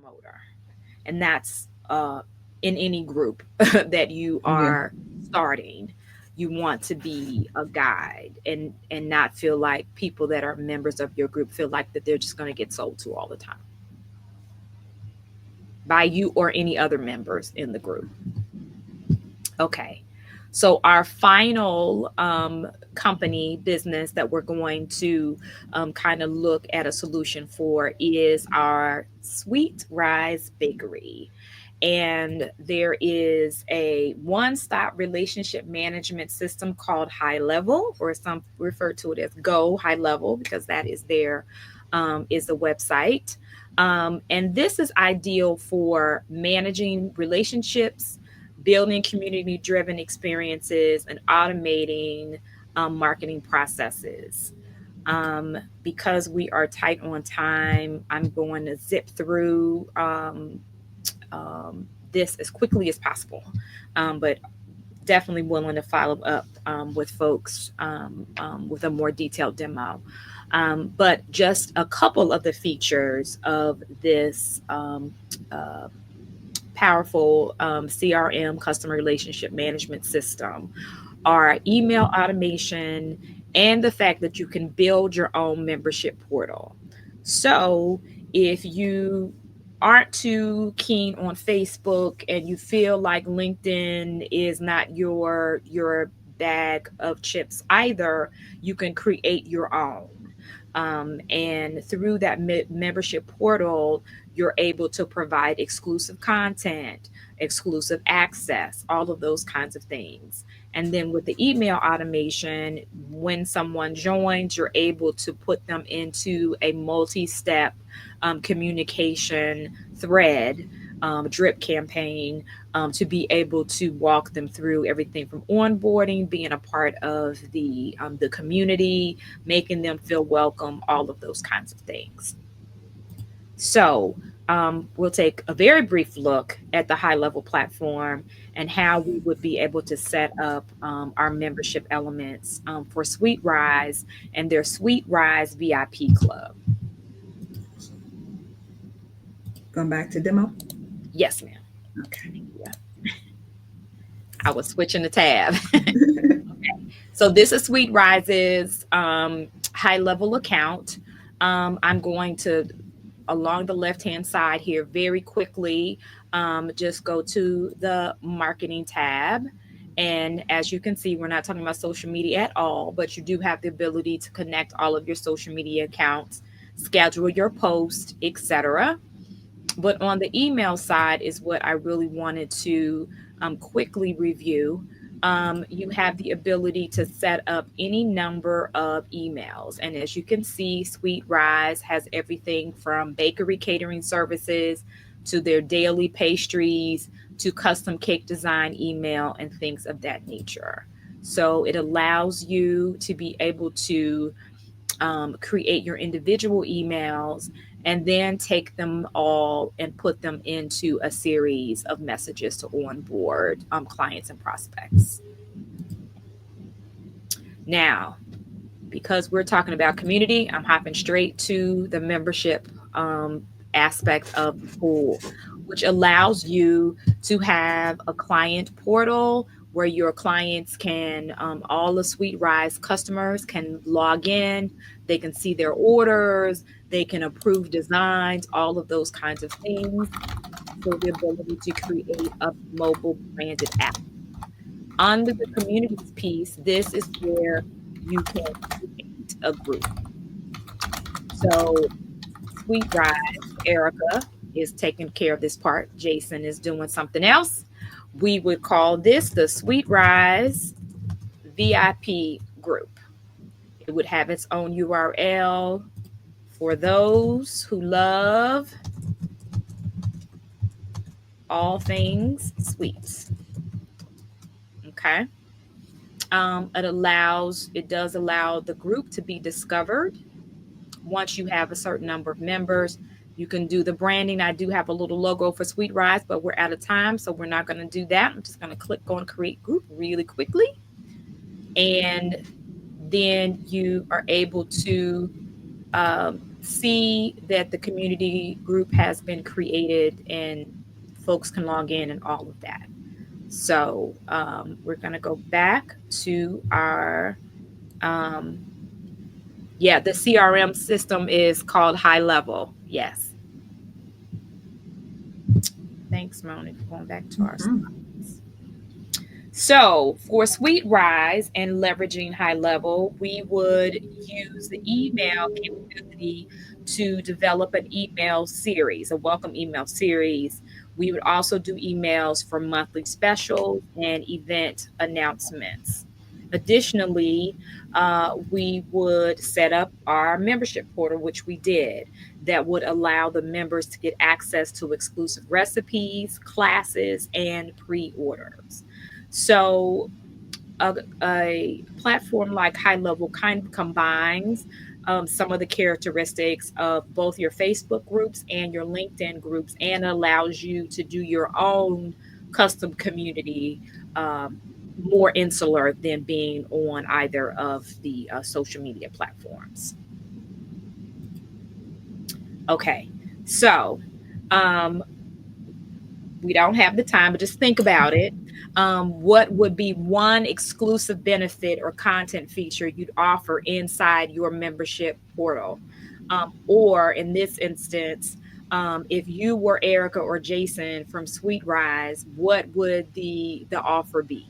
promoter. And that's in any group that you Yeah. are starting. You want to be a guide and not feel like people that are members of your group feel like that they're just going to get sold to all the time by you or any other members in the group. Okay. So our final company business that we're going to kind of look at a solution for is our Sweet Rise Bakery. And there is a one-stop relationship management system called High Level, or some refer to it as Go High Level, because that is their is the website. And this is ideal for managing relationships, building community driven experiences, and automating marketing processes. Because we are tight on time, I'm going to zip through this as quickly as possible, but definitely willing to follow up with folks with a more detailed demo. But just a couple of the features of this uh, powerful CRM, customer relationship management system, are email automation and the fact that you can build your own membership portal. So if you aren't too keen on Facebook and you feel like LinkedIn is not your bag of chips either, you can create your own. And through that membership portal, you're able to provide exclusive content, exclusive access, all of those kinds of things. And then with the email automation, when someone joins, you're able to put them into a multi step communication thread. Drip campaign to be able to walk them through everything from onboarding, being a part of the community, making them feel welcome, all of those kinds of things. So, we'll take a very brief look at the high level platform and how we would be able to set up our membership elements for Sweet Rise and their Sweet Rise VIP Club. Going back to demo. Yes, ma'am. Okay. Yeah, I was switching the tab. So, this is Sweet Rise's high level account. I'm going to along the left hand side here very quickly. Just go to the marketing tab. And as you can see, we're not talking about social media at all, but you do have the ability to connect all of your social media accounts, schedule your post, etc. But on the email side is what I really wanted to quickly review. You have the ability to set up any number of emails. And as you can see, Sweet Rise has everything from bakery catering services to their daily pastries to custom cake design email and things of that nature. So it allows you to be able to create your individual emails and then take them all and put them into a series of messages to onboard clients and prospects. Now, because we're talking about community, I'm hopping straight to the membership aspect of the pool, which allows you to have a client portal where your clients can, all the Sweet Rise customers can log in, they can see their orders, they can approve designs, all of those kinds of things. So the ability to create a mobile branded app. Under the communities piece, this is where you can create a group. So Sweet Rise, Erica is taking care of this part. Jason is doing something else. We would call this the Sweet Rise VIP group. It would have its own URL for those who love all things sweets. Okay. It does allow the group to be discovered once you have a certain number of members. You can do the branding. I do have a little logo for Sweet Rise, but we're out of time, so we're not going to do that. I'm just going to click on create group really quickly. And then you are able to see that the community group has been created and folks can log in and all of that. So we're going to go back to our, um, yeah, the CRM system is called High Level. Yes. Thanks, Moni, for going back to our Mhm. slides. So for Suite Rise and leveraging High Level, we would use the email capability to develop an email series, a welcome email series. We would also do emails for monthly specials and event announcements. Additionally, we would set up our membership portal, which we did, that would allow the members to get access to exclusive recipes, classes, and pre orders. So a platform like High Level kind of combines some of the characteristics of both your Facebook groups and your LinkedIn groups and allows you to do your own custom community more insular than being on either of the social media platforms. Okay, so um, we don't have the time, but just think about it. What would be one exclusive benefit or content feature you'd offer inside your membership portal? Or in this instance, if you were Erica or Jason from Sweet Rise, what would the offer be?